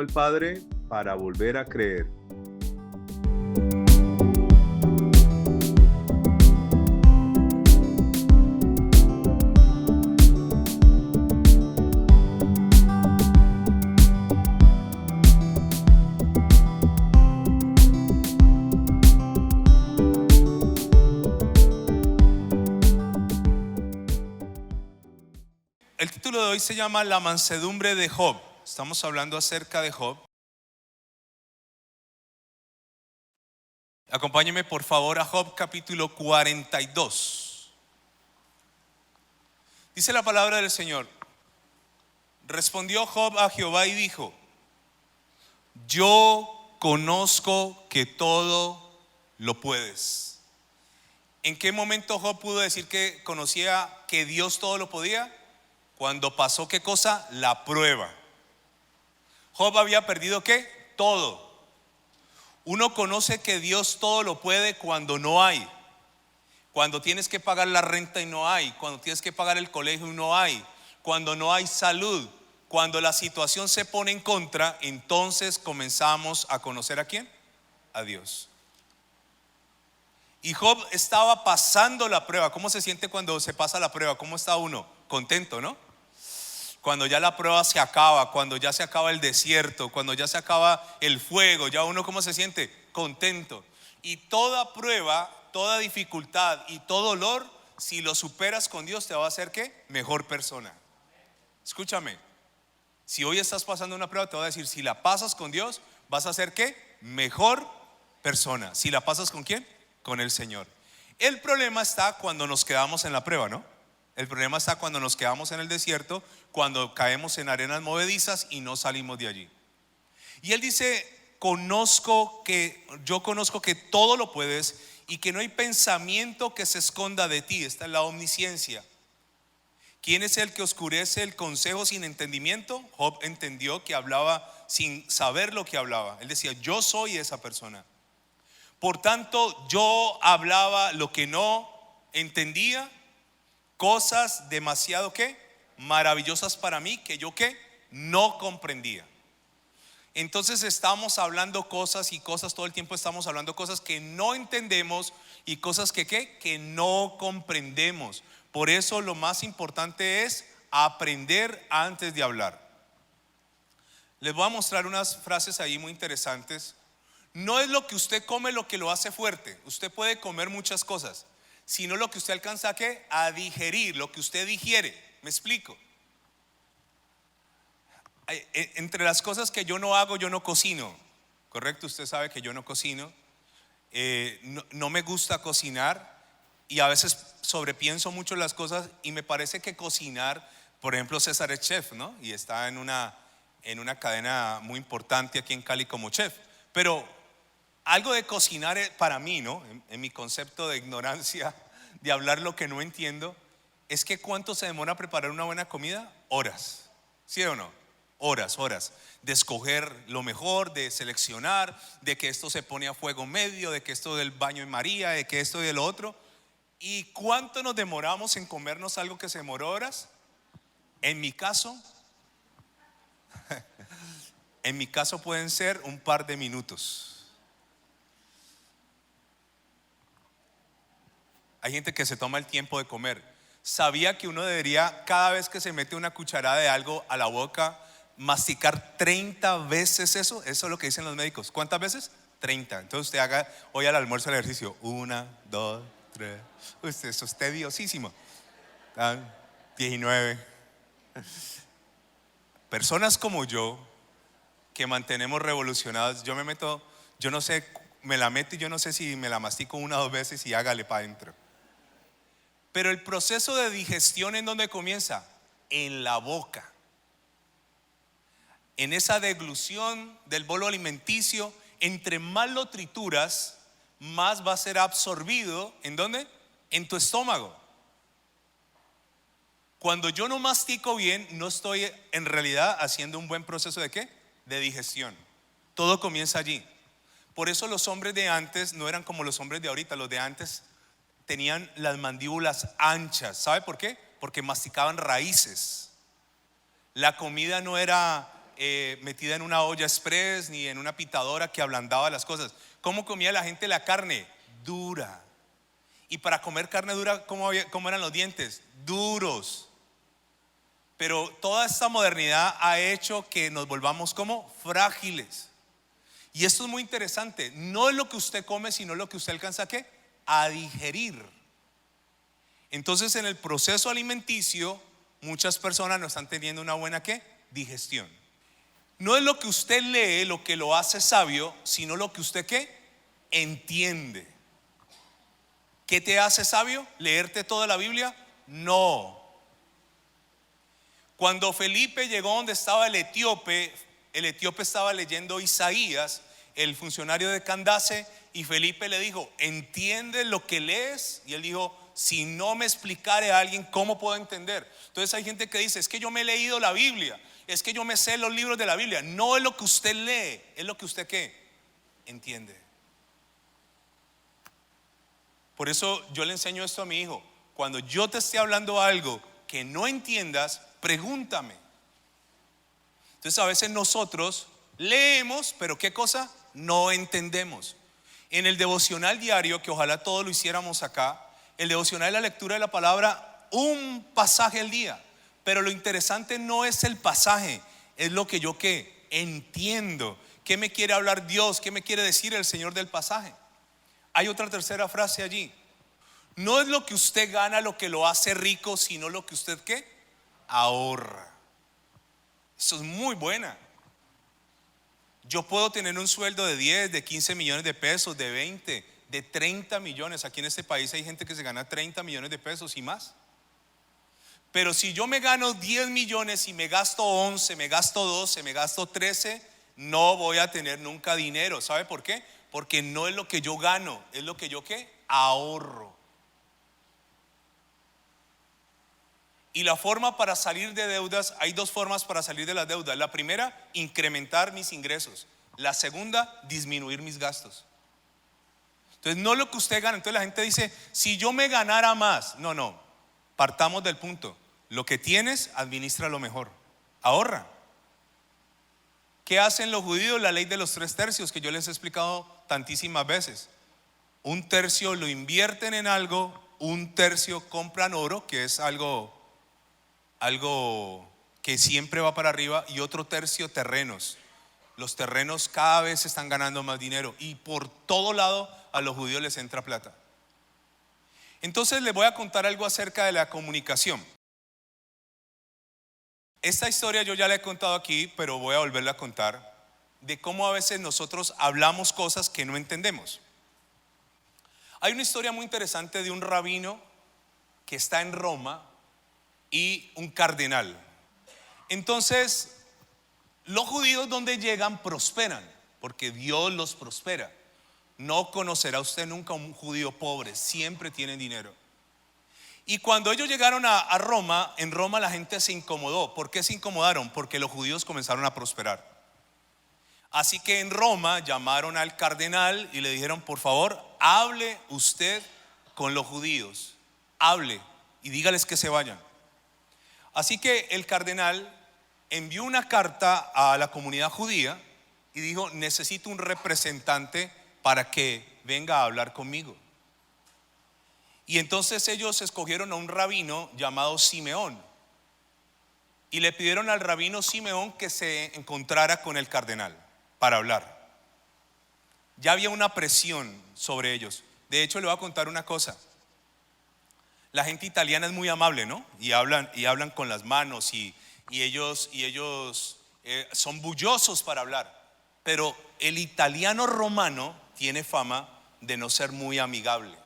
el Padre para volver a creer. El título de hoy se llama La mansedumbre de Job. Estamos hablando acerca de Job. Acompáñeme por favor a Job capítulo 42. Dice la palabra del Señor: respondió Job a Jehová y dijo: yo conozco que todo lo puedes. ¿En qué momento Job pudo decir que conocía que Dios todo lo podía? Cuando pasó, ¿qué cosa? La prueba. Job había perdido ¿qué? Todo. Uno conoce que Dios todo lo puede cuando no hay. Cuando tienes que pagar la renta y no hay. Cuando tienes que pagar el colegio y no hay. Cuando no hay salud. Cuando la situación se pone en contra, entonces comenzamos a conocer ¿a quién? A Dios. Y Job estaba pasando la prueba. ¿Cómo se siente cuando se pasa la prueba? ¿Cómo está uno? Contento, ¿no? Cuando ya la prueba se acaba, cuando ya se acaba el desierto, cuando ya se acaba el fuego, ya uno ¿cómo se siente? Contento. Y toda prueba, toda dificultad y todo dolor, si lo superas con Dios, te va a hacer ¿qué? Mejor persona. Escúchame, si hoy estás pasando una prueba, te voy a decir, si la pasas con Dios, vas a ser ¿qué? Mejor persona. Si la pasas ¿con quién? Con el Señor. El problema está cuando nos quedamos en la prueba, ¿no? El problema está cuando nos quedamos en el desierto, cuando caemos en arenas movedizas y no salimos de allí. Y él dice: yo conozco que todo lo puedes y que no hay pensamiento que se esconda de ti. Esta es la omnisciencia. ¿Quién es el que oscurece el consejo sin entendimiento? Job entendió que hablaba sin saber lo que hablaba. Él decía: yo soy esa persona. Por tanto, yo hablaba lo que no entendía, cosas demasiado ¿qué? Maravillosas para mí que yo ¿qué? No comprendía. Entonces estamos hablando cosas y cosas, todo el tiempo estamos hablando cosas que no entendemos y cosas que ¿qué? Que no comprendemos. Por eso lo más importante es aprender antes de hablar. Les voy a mostrar unas frases ahí muy interesantes. No es lo que usted come lo que lo hace fuerte. Usted puede comer muchas cosas, sino lo que usted alcanza ¿a qué? A digerir, lo que usted digiere. ¿Me explico? Entre las cosas que yo no hago, yo no cocino. ¿Correcto? Usted sabe que yo no cocino. No me gusta cocinar y a veces sobrepienso mucho las cosas y me parece que cocinar, por ejemplo, César es chef, ¿no? Y está en una cadena muy importante aquí en Cali como chef. Pero algo de cocinar para mí, ¿no? En mi concepto de ignorancia, de hablar lo que no entiendo, es que ¿cuánto se demora preparar una buena comida? Horas, ¿sí o no? Horas, de escoger lo mejor, de seleccionar, de que esto se pone a fuego medio, de que esto del baño en María, de que esto y de lo otro. ¿Y cuánto nos demoramos en comernos algo que se demoró horas? En mi caso pueden ser un par de minutos. Hay gente que se toma el tiempo de comer. ¿Sabía que uno debería, cada vez que se mete una cucharada de algo a la boca, masticar 30 veces eso? Eso es lo que dicen los médicos. ¿Cuántas veces? 30. Entonces usted haga hoy al almuerzo el ejercicio. 1, 2, 3. Eso es tediosísimo. 19. Personas como yo, que mantenemos revolucionados, yo no sé, me la meto y yo no sé si me la mastico 1 o 2 veces y hágale para adentro. Pero el proceso de digestión, ¿en dónde comienza? En la boca. En esa deglución del bolo alimenticio, entre más lo trituras, más va a ser absorbido. ¿En dónde? En tu estómago. Cuando yo no mastico bien, no estoy en realidad haciendo un buen proceso ¿de qué? De digestión. Todo comienza allí. Por eso los hombres de antes no eran como los hombres de ahorita. Los de antes tenían las mandíbulas anchas. ¿Sabe por qué? Porque masticaban raíces. La comida no era metida en una olla express ni en una pitadora que ablandaba las cosas. ¿Cómo comía la gente la carne? Dura. Y para comer carne dura, ¿cómo eran los dientes? Duros. Pero toda esta modernidad ha hecho que nos volvamos como frágiles. Y esto es muy interesante. No es lo que usted come, sino lo que usted alcanza a digerir. Entonces, en el proceso alimenticio, muchas personas no están teniendo una buena digestión. No es lo que usted lee lo que lo hace sabio, sino lo que usted entiende. ¿Qué te hace sabio? ¿Leerte toda la Biblia? No. Cuando Felipe llegó donde estaba el etíope estaba leyendo Isaías, el funcionario de Candace, y Felipe le dijo: ¿entiendes lo que lees? Y él dijo: si no me explicare a alguien, ¿cómo puedo entender? Entonces hay gente que dice: es que yo me he leído la Biblia, es que yo me sé los libros de la Biblia. No es lo que usted lee, es lo que usted entiende. Por eso yo le enseño esto a mi hijo: cuando yo te esté hablando algo que no entiendas, pregúntame. Entonces a veces nosotros leemos, pero ¿qué cosa? No entendemos. En el devocional diario, que ojalá todos lo hiciéramos acá, el devocional es la lectura de la palabra, un pasaje al día. Pero lo interesante no es el pasaje, es lo que yo entiendo. ¿Qué me quiere hablar Dios? ¿Qué me quiere decir el Señor del pasaje? Hay otra tercera frase allí. No es lo que usted gana lo que lo hace rico, sino lo que usted ahorra. Eso es muy buena. Yo puedo tener un sueldo de 10, de 15 millones de pesos, de 20, de 30 millones. Aquí en este país hay gente que se gana 30 millones de pesos y más. Pero si yo me gano 10 millones y me gasto 11, me gasto 12, me gasto 13, no voy a tener nunca dinero. ¿Sabe por qué? Porque no es lo que yo gano, es lo que yo ahorro. Y la forma para salir de deudas, hay dos formas para salir de las deudas. La primera, incrementar mis ingresos. La segunda, disminuir mis gastos. Entonces no es lo que usted gana. Entonces la gente dice: si yo me ganara más. No, partamos del punto: lo que tienes, administra lo mejor, ahorra. ¿Qué hacen los judíos? La ley de los 3 tercios, que yo les he explicado tantísimas veces. 1/3 lo invierten en algo, 1/3 compran oro, que es algo que siempre va para arriba, y otro tercio terrenos. Los terrenos cada vez están ganando más dinero y por todo lado a los judíos les entra plata. Entonces les voy a contar algo acerca de la comunicación. Esta historia yo ya la he contado aquí, pero voy a volverla a contar, de cómo a veces nosotros hablamos cosas que no entendemos. Hay una historia muy interesante de un rabino que está en Roma y un cardenal. Entonces los judíos donde llegan prosperan, porque Dios los prospera. No conocerá usted nunca un judío pobre, siempre tienen dinero. Y cuando ellos llegaron a Roma, en Roma la gente se incomodó. ¿Por qué se incomodaron? Porque los judíos comenzaron a prosperar. Así que en Roma llamaron al cardenal y le dijeron: por favor, hable usted con los judíos, hable y dígales que se vayan. Así que el cardenal envió una carta a la comunidad judía y dijo: necesito un representante para que venga a hablar conmigo. Y entonces ellos escogieron a un rabino llamado Simeón y le pidieron al rabino Simeón que se encontrara con el cardenal para hablar. Ya había una presión sobre ellos. De hecho, le voy a contar una cosa. La gente italiana es muy amable, ¿no? Y hablan con las manos y ellos son bullosos para hablar. Pero el italiano romano tiene fama de no ser muy amigable.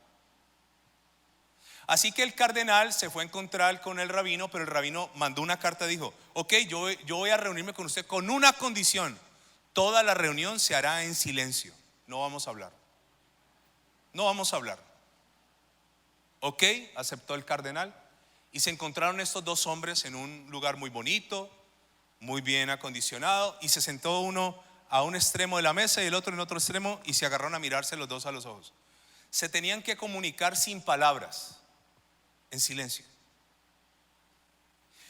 Así que el cardenal se fue a encontrar con el rabino, pero el rabino mandó una carta y dijo: ok, yo voy a reunirme con usted con una condición: toda la reunión se hará en silencio, no vamos a hablar. No vamos a hablar. Ok, aceptó el cardenal y se encontraron estos dos hombres en un lugar muy bonito, muy bien acondicionado, y se sentó uno a un extremo de la mesa y el otro en otro extremo, y se agarraron a mirarse los dos a los ojos. Se tenían que comunicar sin palabras, en silencio.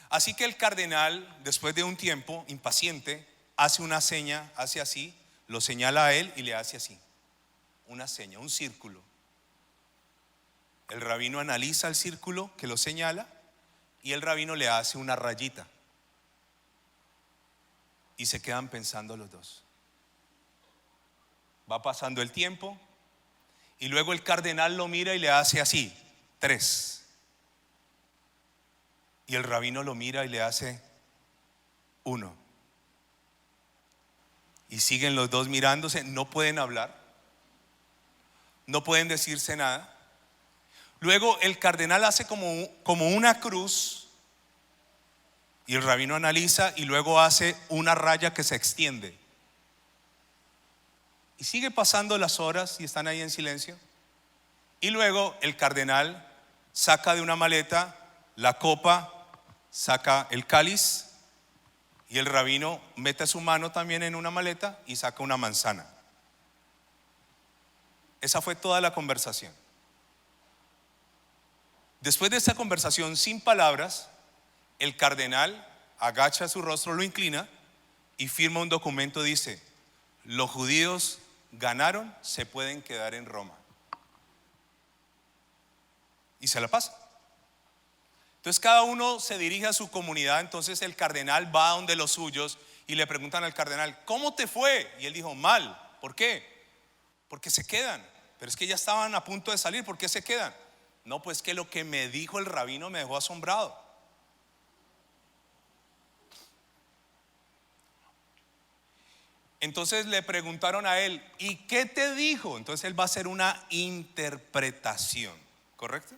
Así que el cardenal, después de un tiempo, impaciente, hace una seña, hace así, lo señala a él y le hace así, una seña, un círculo. El rabino analiza el círculo que lo señala y el rabino le hace una rayita. Y se quedan pensando los dos. Va pasando el tiempo y luego el cardenal lo mira y le hace así, 3. Y el rabino lo mira y le hace 1. Y siguen los dos mirándose, no pueden hablar, no pueden decirse nada. Luego el cardenal hace como una cruz y el rabino analiza y luego hace una raya que se extiende. Y sigue pasando las horas y están ahí en silencio. Y luego el cardenal saca de una maleta la copa, saca el cáliz y el rabino mete su mano también en una maleta y saca una manzana. Esa fue toda la conversación. Después de esa conversación sin palabras, el cardenal agacha su rostro, lo inclina y firma un documento. Dice: los judíos ganaron, se pueden quedar en Roma. Y se la pasa. Entonces cada uno se dirige a su comunidad. Entonces el cardenal va a donde los suyos y le preguntan al cardenal: ¿cómo te fue? Y él dijo: mal. ¿Por qué? Porque se quedan. Pero es que ya estaban a punto de salir. ¿Por qué se quedan? No, pues que lo que me dijo el rabino me dejó asombrado. Entonces le preguntaron a él: ¿y qué te dijo? Entonces él va a hacer una interpretación, ¿correcto?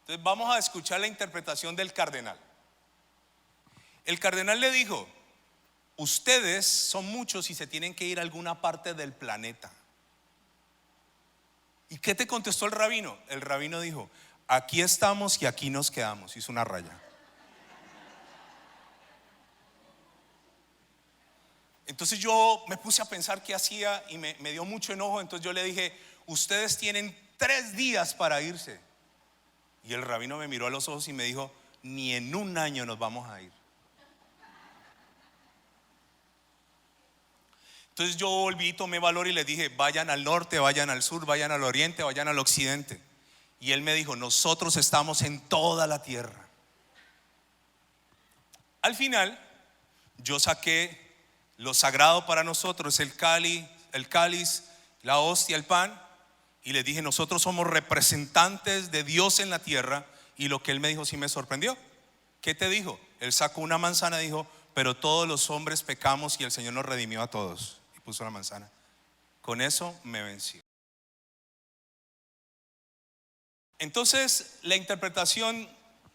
Entonces vamos a escuchar la interpretación del cardenal. El cardenal le dijo: ustedes son muchos y se tienen que ir a alguna parte del planeta. ¿Y qué te contestó el rabino? El rabino dijo: aquí estamos y aquí nos quedamos. Hizo una raya. Entonces yo me puse a pensar qué hacía y me dio mucho enojo. Entonces yo le dije: ustedes tienen 3 días para irse. Y el rabino me miró a los ojos y me dijo: ni en un año nos vamos a ir. Entonces yo volví, tomé valor y les dije: vayan al norte, vayan al sur, vayan al oriente, vayan al occidente. Y él me dijo: nosotros estamos en toda la tierra. Al final yo saqué lo sagrado para nosotros, el cáliz, la hostia, el pan, y les dije: nosotros somos representantes de Dios en la tierra. Y lo que él me dijo sí me sorprendió. ¿Qué te dijo? Él sacó una manzana y dijo: pero todos los hombres pecamos y el Señor nos redimió a todos. Y puso la manzana. Con eso me venció. Entonces la interpretación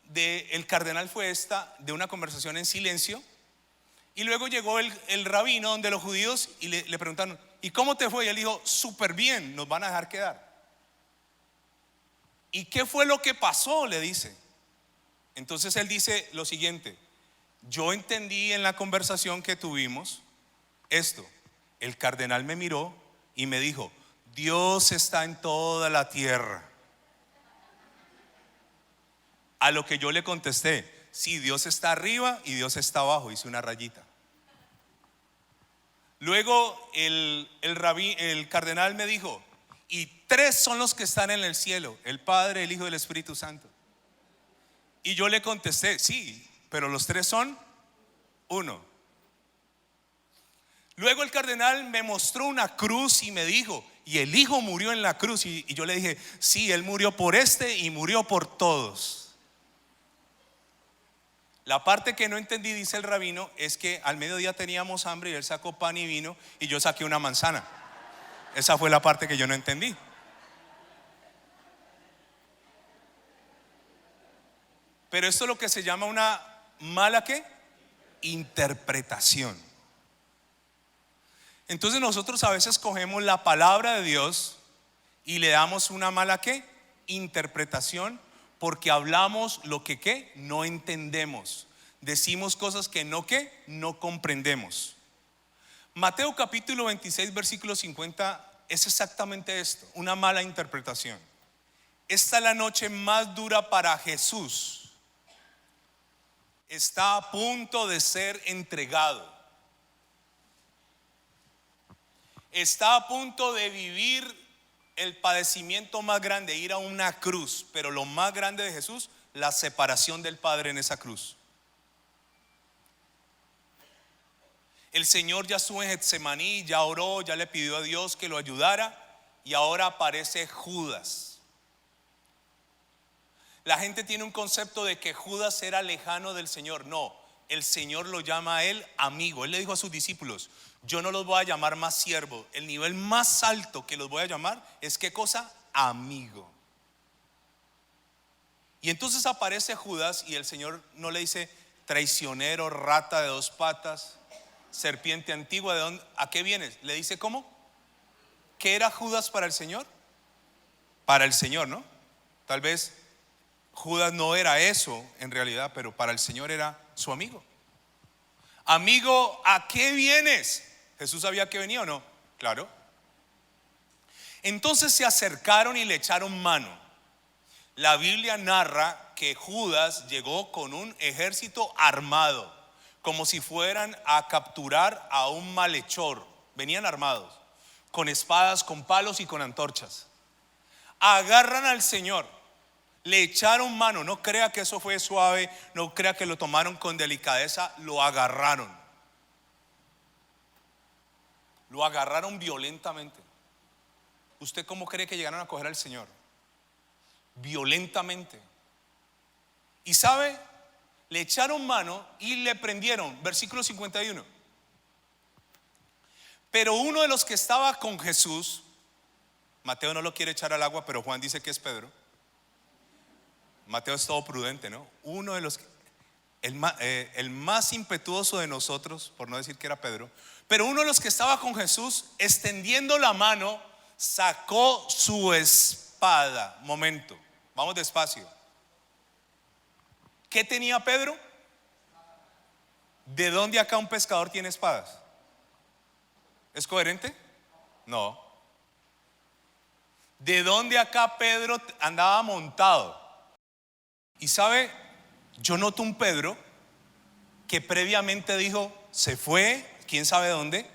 del cardenal fue esta, de una conversación en silencio. Y luego llegó el rabino donde los judíos y le preguntaron: ¿y cómo te fue? Y él dijo: súper bien, nos van a dejar quedar. ¿Y qué fue lo que pasó? Le dice. Entonces él dice lo siguiente: yo entendí en la conversación que tuvimos esto. El cardenal me miró y me dijo: Dios está en toda la tierra. A lo que yo le contesté: sí, Dios está arriba y Dios está abajo. Hice una rayita. Luego el cardenal me dijo: y 3 son los que están en el cielo, el Padre, el Hijo y el Espíritu Santo. Y yo le contesté: sí, pero los 3 son 1. Luego el cardenal me mostró una cruz y me dijo: y el Hijo murió en la cruz. Y yo le dije: sí, Él murió por este y murió por todos. La parte que no entendí, dice el rabino, es que al mediodía teníamos hambre y él sacó pan y vino y yo saqué una manzana. Esa fue la parte que yo no entendí. Pero esto es lo que se llama una mala ¿qué? Interpretación. Entonces nosotros a veces cogemos la palabra de Dios y le damos una mala ¿qué? Interpretación, porque hablamos lo que ¿qué? No entendemos. Decimos cosas que no ¿qué? No comprendemos. Mateo capítulo 26 versículo 50 es exactamente esto, una mala interpretación. Esta es la noche más dura para Jesús. Está a punto de ser entregado. está a punto de vivir el padecimiento más grande, ir a una cruz, pero lo más grande de Jesús, la separación del Padre en esa cruz. El Señor ya estuvo en Getsemaní, ya oró, ya le pidió a Dios que lo ayudara, y ahora aparece Judas. La gente tiene un concepto de que Judas era lejano del Señor. No, el Señor lo llama a él amigo. Él le dijo a sus discípulos: yo no los voy a llamar más siervos. El nivel más alto que los voy a llamar es, ¿qué cosa? Amigo. Y entonces aparece Judas y el Señor no le dice traicionero, rata de dos patas, serpiente antigua, ¿de dónde, a qué vienes? Le dice, ¿cómo? ¿Qué era Judas para el Señor? Para el Señor, ¿no? Tal vez Judas no era eso en realidad, pero para el Señor era su amigo. Amigo, ¿a qué vienes? ¿Jesús sabía que venía o no? Claro. Entonces se acercaron y le echaron mano. La Biblia narra que Judas llegó con un ejército armado, como si fueran a capturar a un malhechor. Venían armados, con espadas, con palos y con antorchas. Agarran al Señor, le echaron mano. No crea que eso fue suave, no crea que lo tomaron con delicadeza. Lo agarraron violentamente. ¿Usted cómo cree que llegaron a coger al Señor? Violentamente. Y sabe, le echaron mano y le prendieron. Versículo 51. Pero uno de los que estaba con Jesús, Mateo no lo quiere echar al agua, pero Juan dice que es Pedro. Mateo es todo prudente, ¿no? Uno de los, el más impetuoso de nosotros, por no decir que era Pedro, pero uno de los que estaba con Jesús, extendiendo la mano, sacó su espada. Momento, vamos despacio. ¿Qué tenía Pedro? ¿De dónde acá un pescador tiene espadas? ¿Es coherente? No. ¿De dónde acá Pedro andaba montado? Y sabe, yo noto un Pedro que previamente dijo, se fue, quién sabe dónde,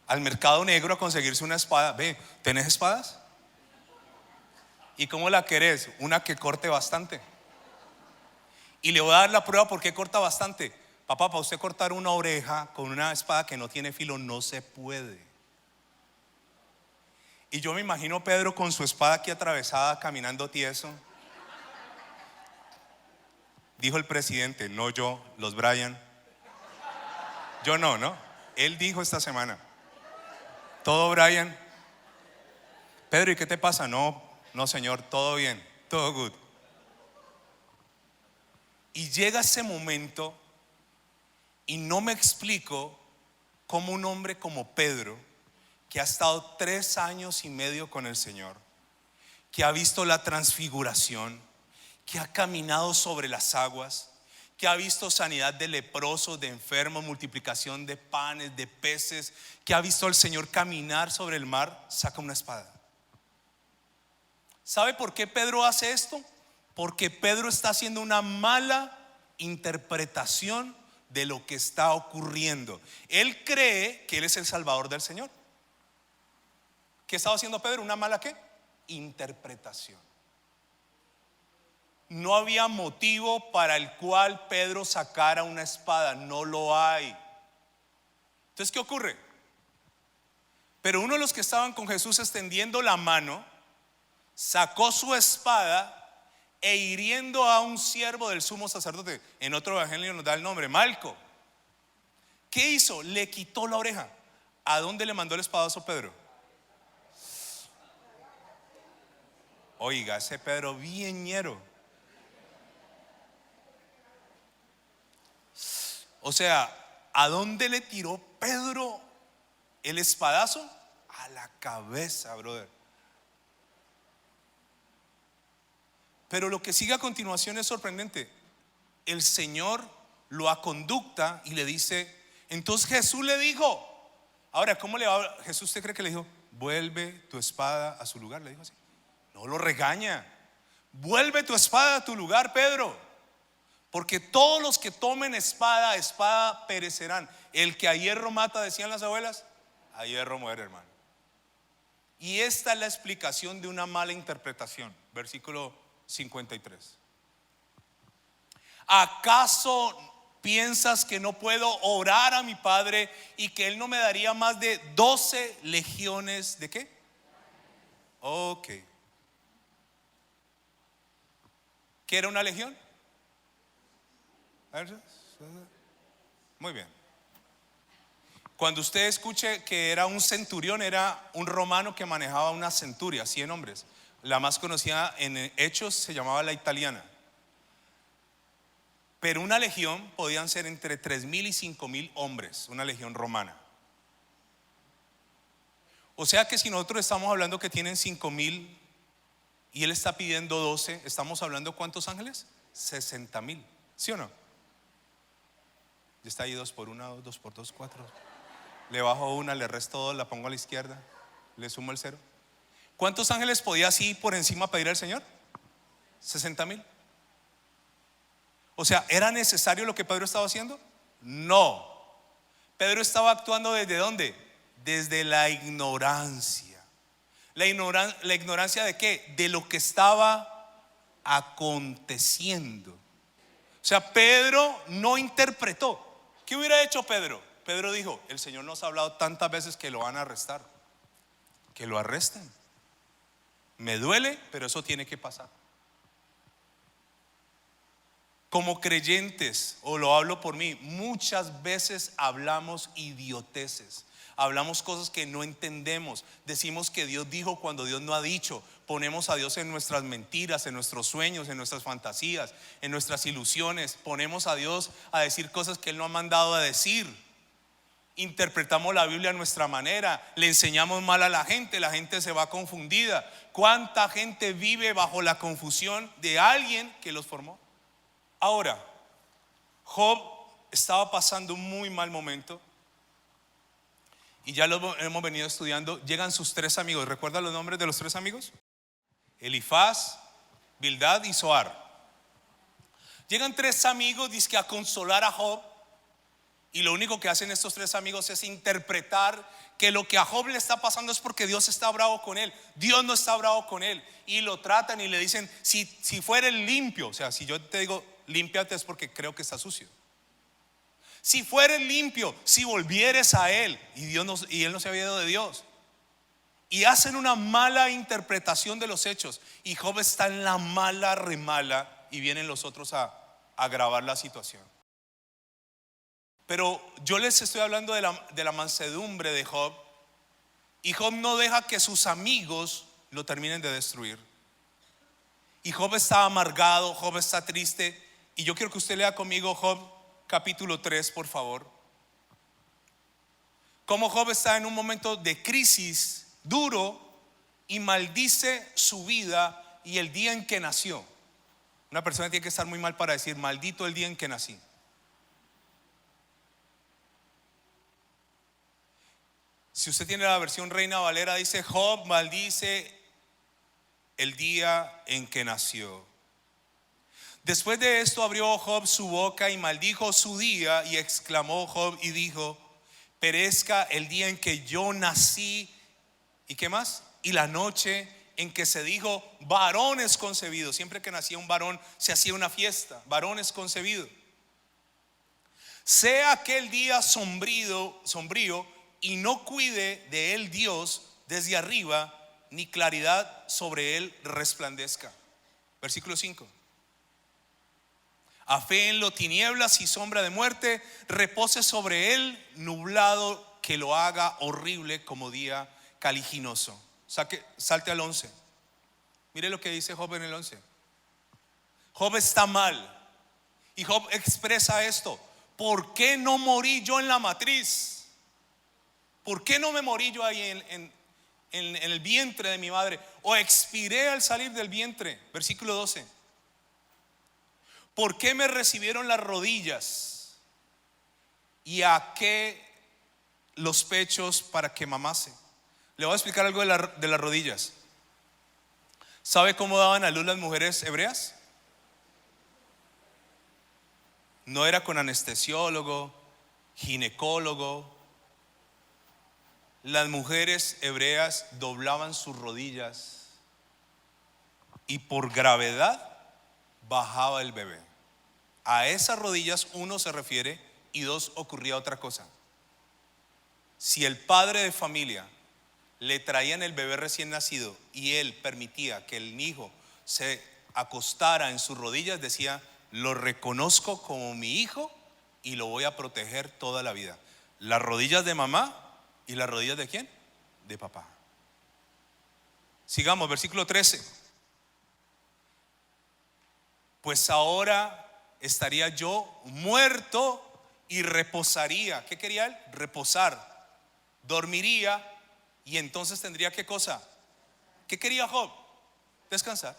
al mercado negro a conseguirse una espada. Ve, ¿tenés espadas? ¿Y cómo la querés? Una que corte bastante. Y le voy a dar la prueba porque corta bastante. Papá, para usted cortar una oreja con una espada que no tiene filo no se puede. Y yo me imagino Pedro con su espada aquí atravesada, caminando tieso. Dijo el presidente, no yo, los Brian. Yo no. Él dijo esta semana, todo Brian. Pedro, ¿y qué te pasa? No señor, todo bien, todo good. Y llega ese momento y no me explico cómo un hombre como Pedro, que ha estado 3 años y medio con el Señor, que ha visto la transfiguración, que ha caminado sobre las aguas, que ha visto sanidad de leprosos, de enfermos, multiplicación de panes, de peces, que ha visto al Señor caminar sobre el mar, saca una espada. ¿Sabe por qué Pedro hace esto? Porque Pedro está haciendo una mala interpretación de lo que está ocurriendo. Él cree que él es el Salvador del Señor. ¿Qué estaba haciendo Pedro? ¿Una mala qué? Interpretación. No había motivo para el cual Pedro sacara una espada, no lo hay. Entonces, ¿qué ocurre? Pero uno de los que estaban con Jesús extendiendo la mano, sacó su espada e hiriendo a un siervo del sumo sacerdote, en otro evangelio nos da el nombre, Malco. ¿Qué hizo? Le quitó la oreja. ¿A dónde le mandó el espadazo Pedro? Oiga, ese Pedro bien ñero. O sea, ¿a dónde le tiró Pedro el espadazo? A la cabeza, brother. Pero lo que sigue a continuación es sorprendente. El Señor lo aconducta y le dice, entonces Jesús le dijo, ahora, ¿cómo le va? Jesús, ¿usted cree que le dijo, vuelve tu espada a su lugar? Le dijo así. No, lo regaña. Vuelve tu espada a tu lugar, Pedro, porque todos los que tomen espada perecerán. El que a hierro mata, decían las abuelas, a hierro muere, hermano. Y esta es la explicación de una mala interpretación. Versículo 53. ¿Acaso piensas que no puedo orar a mi Padre y que Él no me daría más de 12 legiones de qué? Ok. ¿Qué era una legión? Muy bien. Cuando usted escuche que era un centurión, era un romano que manejaba una centuria, 100 hombres. La más conocida en Hechos se llamaba la italiana. Pero una legión podían ser entre 3,000 y 5,000 hombres, una legión romana. O sea que si nosotros estamos hablando que tienen 5,000 y él está pidiendo 12, ¿estamos hablando cuántos ángeles? 60,000, ¿sí o no? Ya está ahí 2 por 1, 2 por 2, 4. Le bajo una, le resto 2, la pongo a la izquierda, le sumo el 0. ¿Cuántos ángeles podía así por encima pedir al Señor? 60,000. O sea, ¿era necesario lo que Pedro estaba haciendo? No. Pedro estaba actuando ¿desde dónde? Desde la ignorancia. ¿La ignorancia de qué? De lo que estaba aconteciendo. O sea, Pedro no interpretó. ¿Qué hubiera hecho Pedro? Pedro dijo: el Señor nos ha hablado tantas veces que lo van a arrestar. Que lo arresten. Me duele, pero eso tiene que pasar. Como creyentes, o lo hablo por mí, muchas veces hablamos idioteces. Hablamos cosas que no entendemos. Decimos que Dios dijo cuando Dios no ha dicho. Ponemos a Dios en nuestras mentiras, en nuestros sueños, en nuestras fantasías, en nuestras ilusiones. Ponemos a Dios a decir cosas que Él no ha mandado a decir. Interpretamos la Biblia a nuestra manera. Le enseñamos mal a la gente se va confundida. ¿Cuánta gente vive bajo la confusión de alguien que los formó? Ahora, Job estaba pasando un muy mal momento. Y ya lo hemos venido estudiando. Llegan sus 3 amigos. ¿Recuerdan los nombres de los 3 amigos? Elifaz, Bildad y Zoar. Llegan 3 amigos, dizque a consolar a Job. Y lo único que hacen estos 3 amigos es interpretar que lo que a Job le está pasando es porque Dios está bravo con él. Dios no está bravo con él. Y lo tratan y le dicen: si fuera limpio, o sea, si yo te digo límpiate es porque creo que está sucio. Si fueres limpio, si volvieres a Él. Y Él no se había ido de Dios. Y hacen una mala interpretación de los hechos. Y Job está en la mala remala. Y vienen los otros a agravar la situación. Pero yo les estoy hablando de la mansedumbre de Job. Y Job no deja que sus amigos lo terminen de destruir. Y Job está amargado, Job está triste. Y yo quiero que usted lea conmigo Job capítulo 3, por favor. Como Job está en un momento de crisis duro y maldice su vida y el día en que nació. Una persona tiene que estar muy mal para decir: maldito el día en que nací. Si usted tiene la versión Reina Valera, dice: Job maldice el día en que nació. Después de esto abrió Job su boca y maldijo su día, y exclamó Job y dijo: perezca el día en que yo nací. ¿Y qué más? Y la noche en que se dijo: varón es concebido. Siempre que nacía un varón se hacía una fiesta. Varón es concebido. Sea aquel día sombrío y no cuide de él Dios desde arriba, ni claridad sobre él resplandezca. Versículo 5. Aféenlo tinieblas y sombra de muerte, repose sobre él nublado, que lo haga horrible como día caliginoso. Salte al 11. Mire lo que dice Job en el 11. Job está mal. Y Job expresa esto: ¿por qué no morí yo en la matriz? ¿Por qué no me morí yo ahí en el vientre de mi madre? O expiré al salir del vientre. Versículo 12. ¿Por qué me recibieron las rodillas? ¿Y a qué los pechos para que mamase? Le voy a explicar algo de las rodillas. ¿Sabe cómo daban a luz las mujeres hebreas? No era con anestesiólogo, ginecólogo. las mujeres hebreas doblaban sus rodillas y por gravedad bajaba el bebé. A esas rodillas, uno, se refiere, y dos, ocurría otra cosa. Si el padre de familia le traían el bebé recién nacido y él permitía que el hijo se acostara en sus rodillas, decía: lo reconozco como mi hijo y lo voy a proteger toda la vida. Las rodillas de mamá y las rodillas de ¿quién? De papá. Sigamos, versículo 13. Pues ahora estaría yo muerto y reposaría. ¿Qué quería él? Reposar. Dormiría y entonces tendría ¿qué cosa? ¿Qué quería Job? Descansar.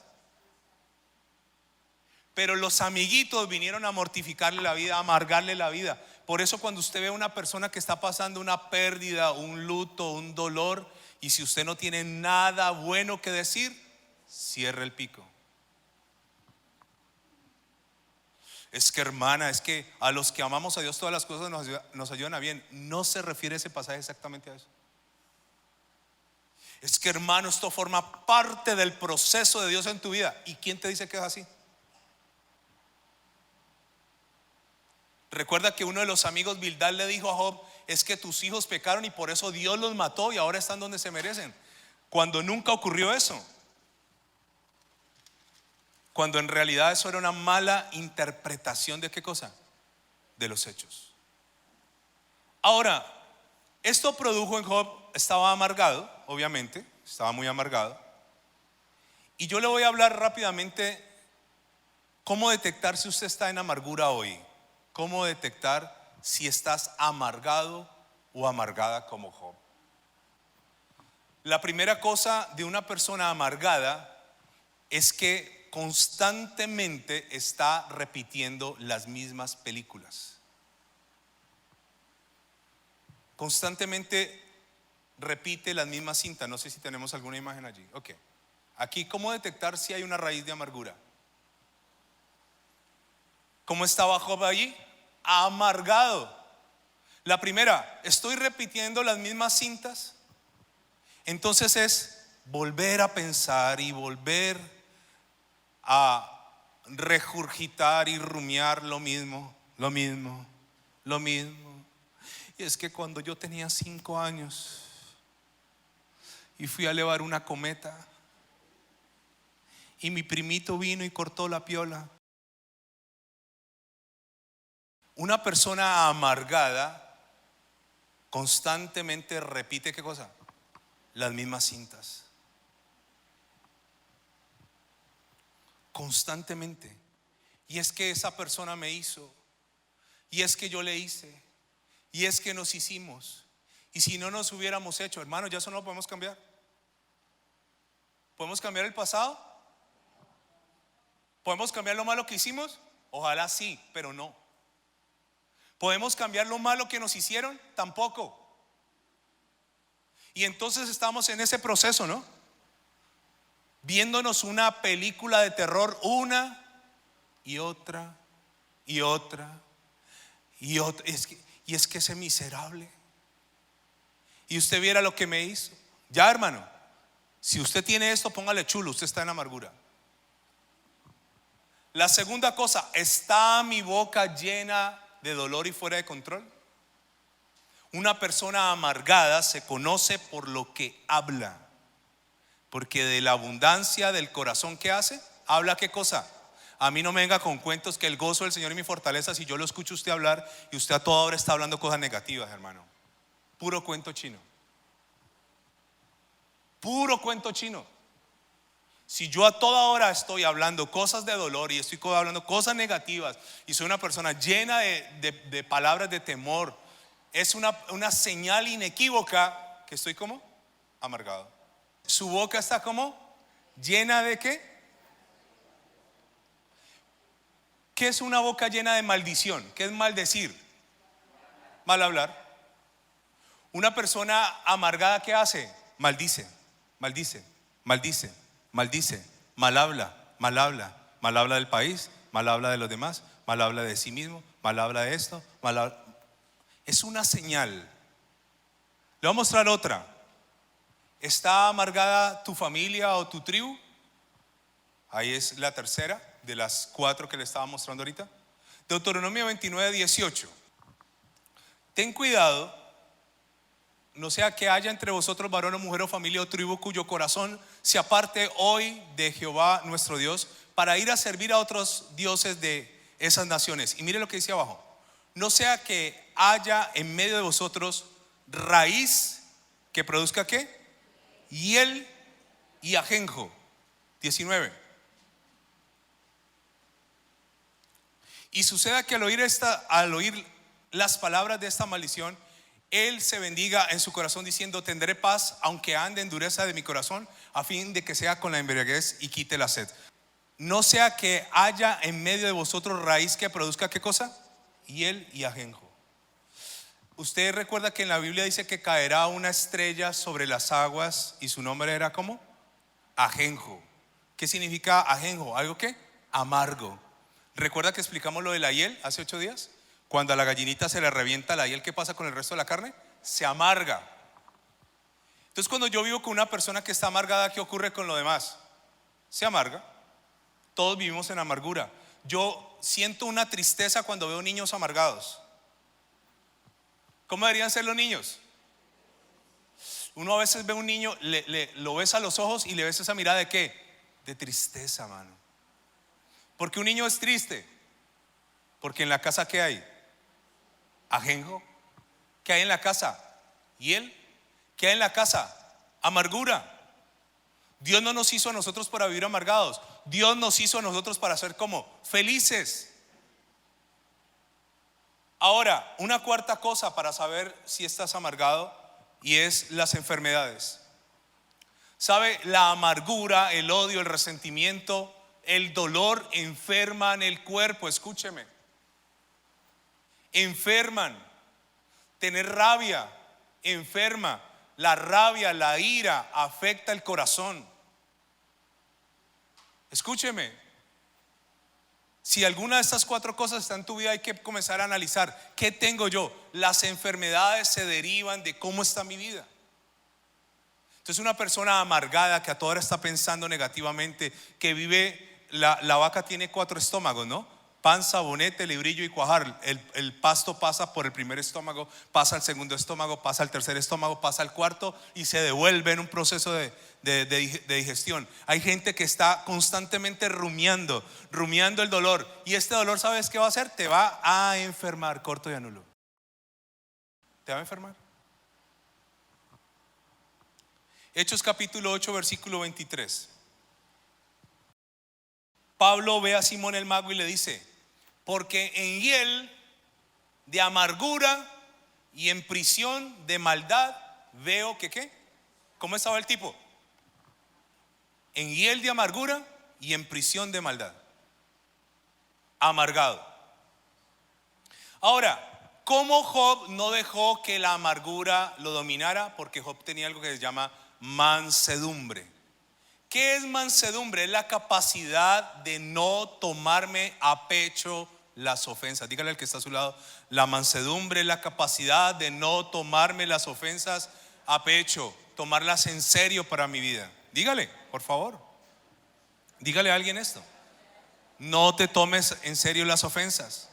Pero los amiguitos vinieron a mortificarle la vida, a amargarle la vida. Por eso cuando usted ve a una persona que está pasando una pérdida, un luto, un dolor, y si usted no tiene nada bueno que decir, cierre el pico. Es que, hermana, es que a los que amamos a Dios todas las cosas nos ayudan a bien. No se refiere ese pasaje exactamente a eso. Es que, hermano, esto forma parte del proceso de Dios en tu vida. ¿Y quién te dice que es así? Recuerda que uno de los amigos, Bildad, le dijo a Job: es que tus hijos pecaron y por eso Dios los mató y ahora están donde se merecen. Cuando nunca ocurrió eso. Cuando en realidad eso era una mala interpretación de ¿qué cosa? De los hechos. Ahora, esto produjo en Job, estaba amargado, obviamente, estaba muy amargado. Y yo le voy a hablar rápidamente cómo detectar si usted está en amargura hoy. Cómo detectar si estás amargado o amargada como Job. La primera cosa de una persona amargada es que constantemente está repitiendo las mismas películas. Constantemente repite las mismas cintas. No sé si tenemos alguna imagen allí. Ok. Aquí, ¿cómo detectar si hay una raíz de amargura? ¿Cómo estaba Job allí? Amargado. La primera, estoy repitiendo las mismas cintas. Entonces es volver a pensar y volver a regurgitar y rumiar lo mismo. Y es que cuando yo tenía 5 años y fui a elevar una cometa y mi primito vino y cortó la piola. Una persona amargada constantemente repite ¿qué cosa? Las mismas cintas. Constantemente. Y es que esa persona me hizo, y es que yo le hice, y es que nos hicimos. Y si no nos hubiéramos hecho, hermano, ya eso no lo podemos cambiar. ¿Podemos cambiar el pasado? ¿Podemos cambiar lo malo que hicimos? Ojalá sí, pero no. ¿Podemos cambiar lo malo que nos hicieron? Tampoco. Y entonces estamos en ese proceso, ¿no? Viéndonos una película de terror una y otra y otra y otra. Y es que ese miserable. Y usted viera lo que me hizo. Ya, hermano, si usted tiene esto, póngale chulo, usted está en amargura. La segunda cosa, ¿está mi boca llena de dolor y fuera de control? Una persona amargada se conoce por lo que habla, porque de la abundancia del corazón, ¿qué hace? Habla ¿qué cosa? A mí no me venga con cuentos que el gozo del Señor es mi fortaleza. Si yo lo escucho usted hablar y usted a toda hora está hablando cosas negativas, hermano. Puro cuento chino. Puro cuento chino. Si yo a toda hora estoy hablando cosas de dolor y estoy hablando cosas negativas y soy una persona llena de palabras de temor, es una señal inequívoca que estoy como amargado. Su boca está como llena de ¿qué? ¿Qué es una boca llena de maldición? ¿Qué es maldecir? Mal hablar. Una persona amargada, ¿qué hace? Maldice, maldice, maldice, maldice, mal habla, mal habla, mal habla del país, mal habla de los demás, mal habla de sí mismo, mal habla de esto, mal habla. Es una señal. Le voy a mostrar otra. ¿Está amargada tu familia o tu tribu? Ahí es la tercera de las 4 que le estaba mostrando ahorita. Deuteronomio 29:18. Ten cuidado, no sea que haya entre vosotros varón o mujer o familia o tribu cuyo corazón se aparte hoy de Jehová nuestro Dios para ir a servir a otros dioses de esas naciones. Y mire lo que dice abajo. No sea que haya en medio de vosotros raíz que produzca ¿qué? Hiel y ajenjo. 19. Y suceda que al oír las palabras de esta maldición, él se bendiga en su corazón diciendo: tendré paz aunque ande en dureza de mi corazón, a fin de que sea con la embriaguez y quite la sed. No sea que haya en medio de vosotros raíz que produzca ¿qué cosa? Hiel y ajenjo. Usted recuerda que en la Biblia dice que caerá una estrella sobre las aguas y su nombre era ¿cómo? Ajenjo. ¿Qué significa ajenjo? ¿Algo qué? Amargo. ¿Recuerda que explicamos lo de la hiel hace 8 días? Cuando a la gallinita se le revienta la hiel, ¿qué pasa con el resto de la carne? Se amarga. Entonces, cuando yo vivo con una persona que está amargada, ¿qué ocurre con lo demás? Se amarga. Todos vivimos en amargura. Yo siento una tristeza cuando veo niños amargados. ¿Cómo deberían ser los niños? Uno a veces ve a un niño, lo ves a los ojos y le ves esa mirada de ¿qué? De tristeza, mano. Porque un niño es triste. Porque en la casa ¿qué hay? Ajenjo. ¿Qué hay en la casa? Hiel. ¿Qué hay en la casa? Amargura. Dios no nos hizo a nosotros para vivir amargados. Dios nos hizo a nosotros para ser como felices. Ahora, una cuarta cosa para saber si estás amargado, y es las enfermedades. ¿Sabe? La amargura, el odio, el resentimiento, el dolor enferman el cuerpo. Escúcheme. Enferman. Tener rabia enferma. La rabia, la ira afecta el corazón. Escúcheme. Si alguna de estas 4 cosas está en tu vida, hay que comenzar a analizar ¿qué tengo yo? Las enfermedades se derivan de cómo está mi vida. Entonces, una persona amargada que a toda hora está pensando negativamente, que vive, la vaca tiene 4 estómagos, ¿no? Panza, bonete, librillo y cuajar. El pasto pasa por el primer estómago, pasa al segundo estómago, pasa al tercer estómago, pasa al cuarto y se devuelve en un proceso de digestión. Hay gente que está constantemente rumiando el dolor, y este dolor, ¿sabes qué va a hacer? Te va a enfermar, corto y anulo. Te va a enfermar. Hechos capítulo 8 versículo 23. Pablo ve a Simón el mago y le dice: porque en hiel de amargura y en prisión de maldad veo que ¿qué? ¿Cómo estaba el tipo? En hiel de amargura y en prisión de maldad. Amargado. Ahora, ¿cómo Job no dejó que la amargura lo dominara? Porque Job tenía algo que se llama mansedumbre. ¿Qué es mansedumbre? Es la capacidad de no tomarme a pecho las ofensas. Dígale al que está a su lado: la mansedumbre es la capacidad de no tomarme las ofensas a pecho, tomarlas en serio para mi vida. Dígale, por favor. Dígale a alguien esto: no te tomes en serio las ofensas.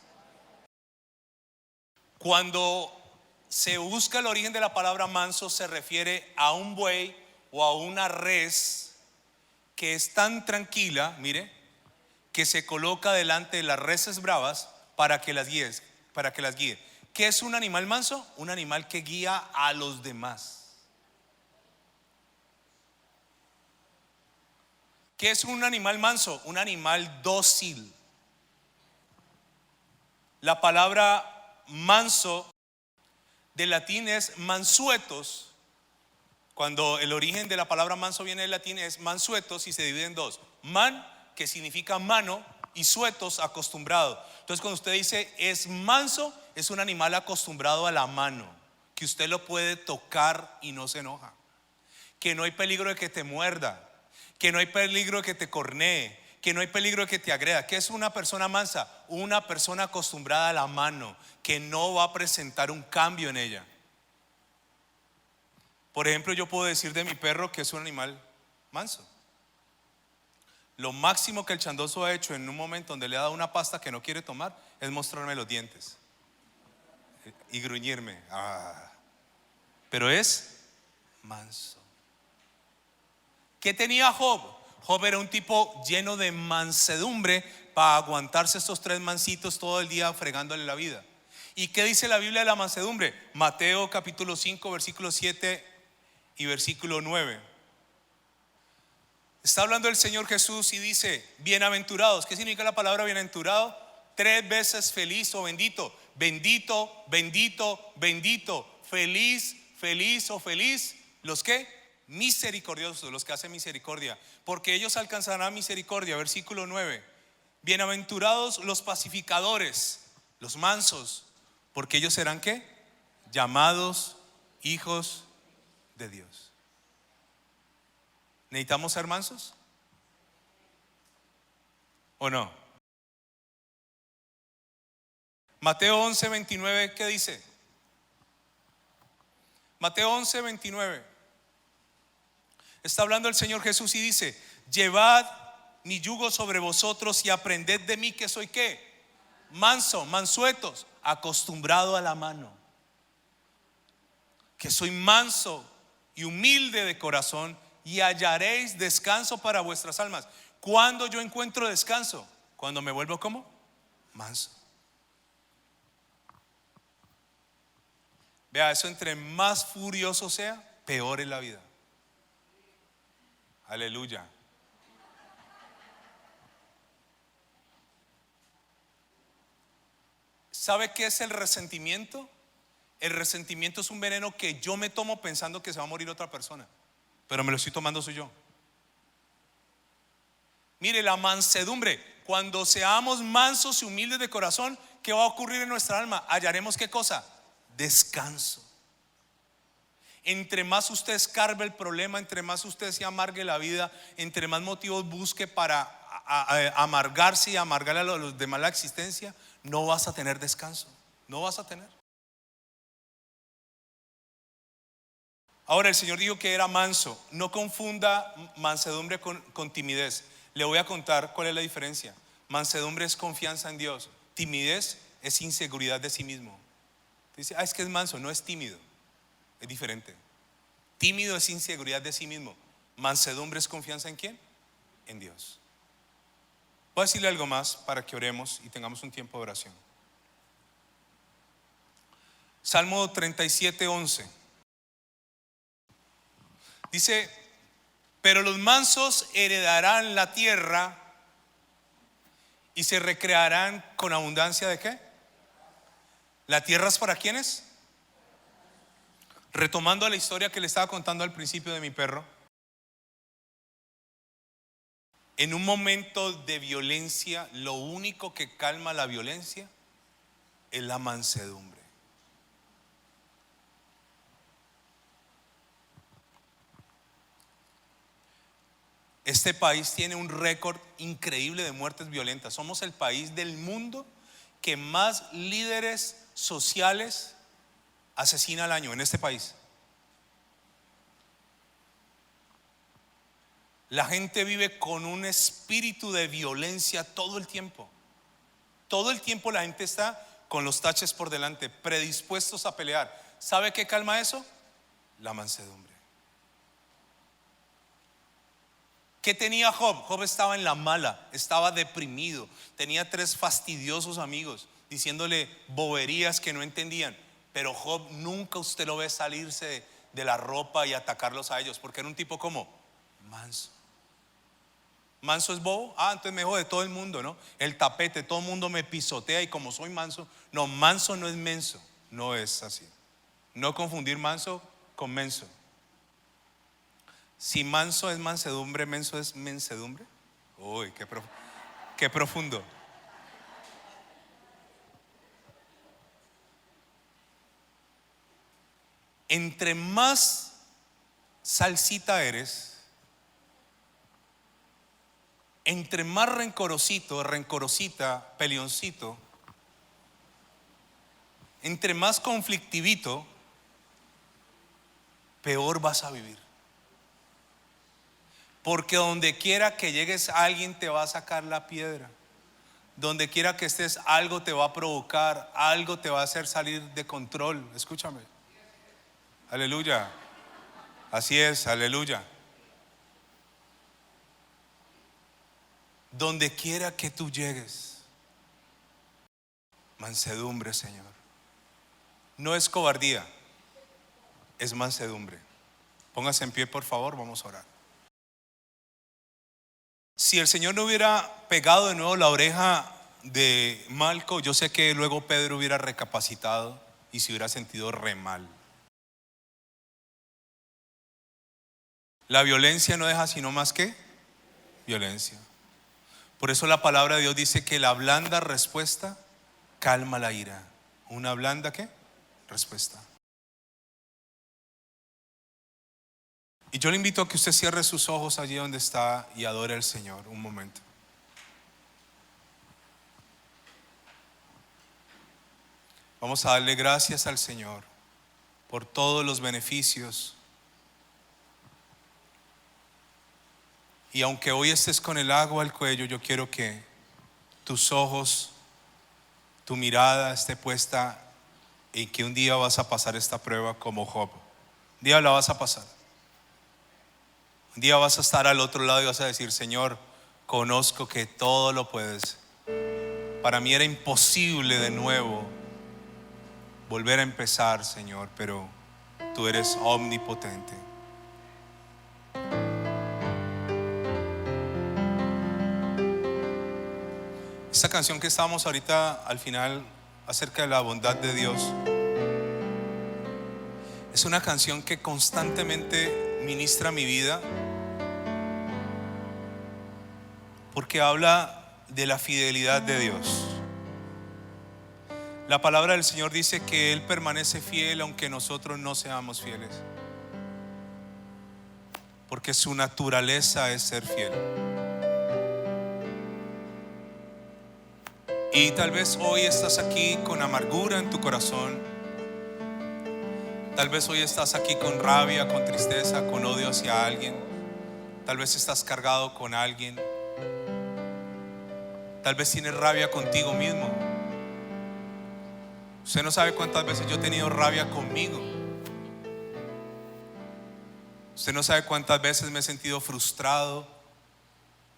Cuando se busca el origen de la palabra manso, se refiere a un buey o a una res que es tan tranquila, mire, que se coloca delante de las reses bravas para que las guíe. ¿Qué es un animal manso? Un animal que guía a los demás. ¿Qué es un animal manso? Un animal dócil. La palabra manso del latín es mansuetos. Cuando el origen de la palabra manso viene del latín, es mansuetos, y se divide en 2: man, que significa mano, y suetos, acostumbrado. Entonces, cuando usted dice es manso, es un animal acostumbrado a la mano, que usted lo puede tocar y no se enoja, que no hay peligro de que te muerda, que no hay peligro de que te cornee, que no hay peligro de que te agreda. ¿Qué es una persona mansa? Una persona acostumbrada a la mano, que no va a presentar un cambio en ella. Por ejemplo, yo puedo decir de mi perro que es un animal manso. Lo máximo que el chandoso ha hecho en un momento donde le ha dado una pasta que no quiere tomar es mostrarme los dientes y gruñirme. Pero es manso. ¿Qué tenía Job? Job era un tipo lleno de mansedumbre para aguantarse estos 3 mansitos todo el día fregándole la vida. ¿Y qué dice la Biblia de la mansedumbre? Mateo capítulo 5 versículo 7 y versículo 9. Está hablando el Señor Jesús y dice: bienaventurados. ¿Qué significa la palabra bienaventurado? 3 veces feliz o bendito. Bendito, bendito, bendito. Feliz, feliz o feliz. ¿Los qué? Misericordiosos, los que hacen misericordia, porque ellos alcanzarán misericordia. Versículo 9. Bienaventurados los pacificadores, los mansos, porque ellos serán ¿qué? Llamados hijos de Dios. ¿Necesitamos ser mansos? ¿O no? Mateo 11, 29, ¿qué dice? Mateo 11, 29. Está hablando el Señor Jesús y dice: llevad mi yugo sobre vosotros y aprended de mí, que soy ¿qué? Manso, mansuetos, acostumbrado a la mano. Que soy manso y humilde de corazón, y hallaréis descanso para vuestras almas. ¿Cuándo yo encuentro descanso? Cuando me vuelvo ¿cómo? Manso. Vea, eso entre más furioso sea, peor es la vida. Aleluya. ¿Sabe qué es el resentimiento? El resentimiento es un veneno que yo me tomo pensando que se va a morir otra persona, pero me lo estoy tomando soy yo. Mire, la mansedumbre, cuando seamos mansos y humildes de corazón, ¿qué va a ocurrir en nuestra alma? Hallaremos ¿qué cosa? Descanso. Entre más usted escarbe el problema, entre más usted se amargue la vida, entre más motivos busque para amargarse y amargarle a los demás la existencia, no vas a tener descanso. No vas a tener. Ahora el Señor dijo que era manso. No confunda mansedumbre con timidez. Le voy a contar cuál es la diferencia. Mansedumbre es confianza en Dios. Timidez es inseguridad de sí mismo. Dice, es que es manso, no es tímido. Es diferente. Tímido es inseguridad de sí mismo. Mansedumbre es confianza ¿en quién? En Dios. Voy a decirle algo más para que oremos y tengamos un tiempo de oración. Salmo 37, 11. Dice: pero los mansos heredarán la tierra y se recrearán con abundancia ¿de qué? ¿La tierra es para quiénes? Retomando la historia que le estaba contando al principio de mi perro, en un momento de violencia, lo único que calma la violencia es la mansedumbre. Este país tiene un récord increíble de muertes violentas. Somos el país del mundo que más líderes sociales asesina al año en este país. La gente vive con un espíritu de violencia todo el tiempo. Todo el tiempo la gente está con los taches por delante, predispuestos a pelear. ¿Sabe qué calma eso? La mansedumbre. ¿Qué tenía Job? Job estaba en la mala, estaba deprimido, tenía 3 fastidiosos amigos diciéndole boberías que no entendían. Pero Job nunca usted lo ve salirse de la ropa y atacarlos a ellos, porque era un tipo como manso. ¿Manso es bobo? Entonces me jode todo el mundo, ¿no? El tapete, todo el mundo me pisotea y como soy manso. No, manso no es menso, no es así. No confundir manso con menso. Si manso es mansedumbre, menso es mensedumbre. Uy, qué profundo. Entre más salsita eres, entre más rencorosita, peleoncito, entre más conflictivito, peor vas a vivir. Porque donde quiera que llegues, alguien te va a sacar la piedra. Donde quiera que estés, algo te va a provocar, algo te va a hacer salir de control. Escúchame. Aleluya. Así es, aleluya. Donde quiera que tú llegues, mansedumbre, Señor. No es cobardía, es mansedumbre. Póngase en pie, por favor, vamos a orar. Si el Señor no hubiera pegado de nuevo la oreja de Malco, yo sé que luego Pedro hubiera recapacitado y se hubiera sentido re mal. La violencia no deja sino más que violencia. Por eso la palabra de Dios dice que la blanda respuesta calma la ira. ¿Una blanda qué? Respuesta. Y yo le invito a que usted cierre sus ojos allí donde está y adore al Señor un momento. Vamos a darle gracias al Señor por todos los beneficios. Y aunque hoy estés con el agua al cuello, yo quiero que tus ojos, tu mirada esté puesta en que un día vas a pasar esta prueba como Job. Un día la vas a pasar. Un día vas a estar al otro lado y vas a decir: Señor, conozco que todo lo puedes. Para mí era imposible de nuevo volver a empezar, Señor, pero tú eres omnipotente. Esta canción que estábamos ahorita al final acerca de la bondad de Dios es una canción que constantemente ministra mi vida, porque habla de la fidelidad de Dios. La palabra del Señor dice que Él permanece fiel aunque nosotros no seamos fieles, porque su naturaleza es ser fiel. Y tal vez hoy estás aquí con amargura en tu corazón. Tal vez hoy estás aquí con rabia, con tristeza, con odio hacia alguien. Tal vez estás cargado con alguien. Tal vez tienes rabia contigo mismo. Usted no sabe cuántas veces yo he tenido rabia conmigo. Usted no sabe cuántas veces me he sentido frustrado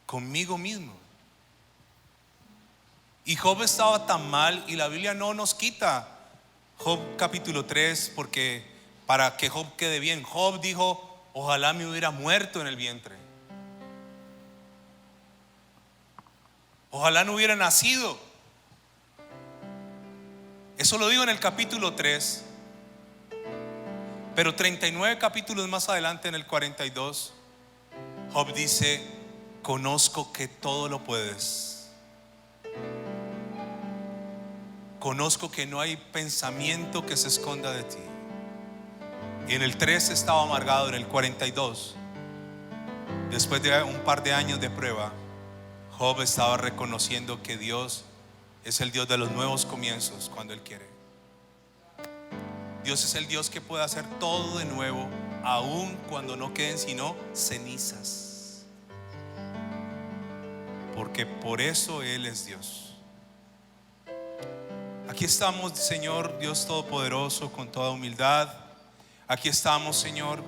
conmigo mismo. Y Job estaba tan mal, y la Biblia no nos quita Job capítulo 3 porque para que Job quede bien. Job dijo: ojalá me hubiera muerto en el vientre, ojalá no hubiera nacido. Eso lo digo en el capítulo 3. Pero 39 capítulos más adelante, en el 42, Job dice: conozco que todo lo puedes. Conozco que no hay pensamiento que se esconda de ti. Y en el 3 estaba amargado. En el 42, después de un par de años de prueba, Job estaba reconociendo que Dios es el Dios de los nuevos comienzos cuando Él quiere. Dios es el Dios que puede hacer todo de nuevo, aun cuando no queden sino cenizas. Porque por eso Él es Dios. Aquí estamos, Señor Dios Todopoderoso, con toda humildad. Aquí estamos, Señor,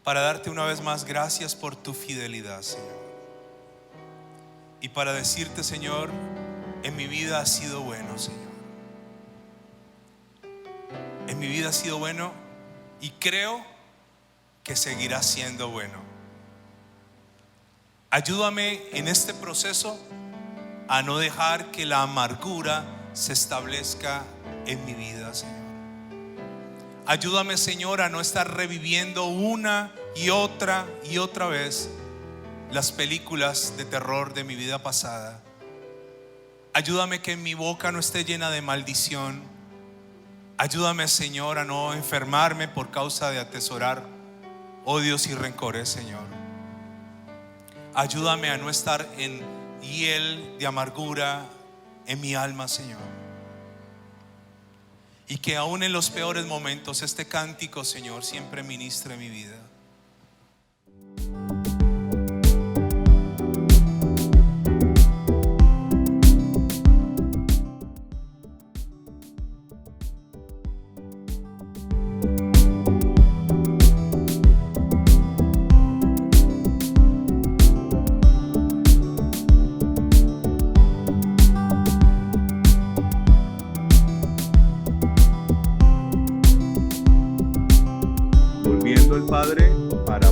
para darte una vez más gracias por tu fidelidad, Señor. Y para decirte, Señor, en mi vida ha sido bueno, Señor. En mi vida ha sido bueno y creo que seguirá siendo bueno. Ayúdame en este proceso a no dejar que la amargura se establezca en mi vida, Señor. Ayúdame, Señor, a no estar reviviendo una y otra vez las películas de terror de mi vida pasada. Ayúdame que mi boca no esté llena de maldición. Ayúdame, Señor, a no enfermarme por causa de atesorar odios y rencores, Señor. Ayúdame a no estar en hiel de amargura en mi alma, Señor. Y que aún en los peores momentos este cántico, Señor, siempre ministre mi vida. Volviendo el Padre para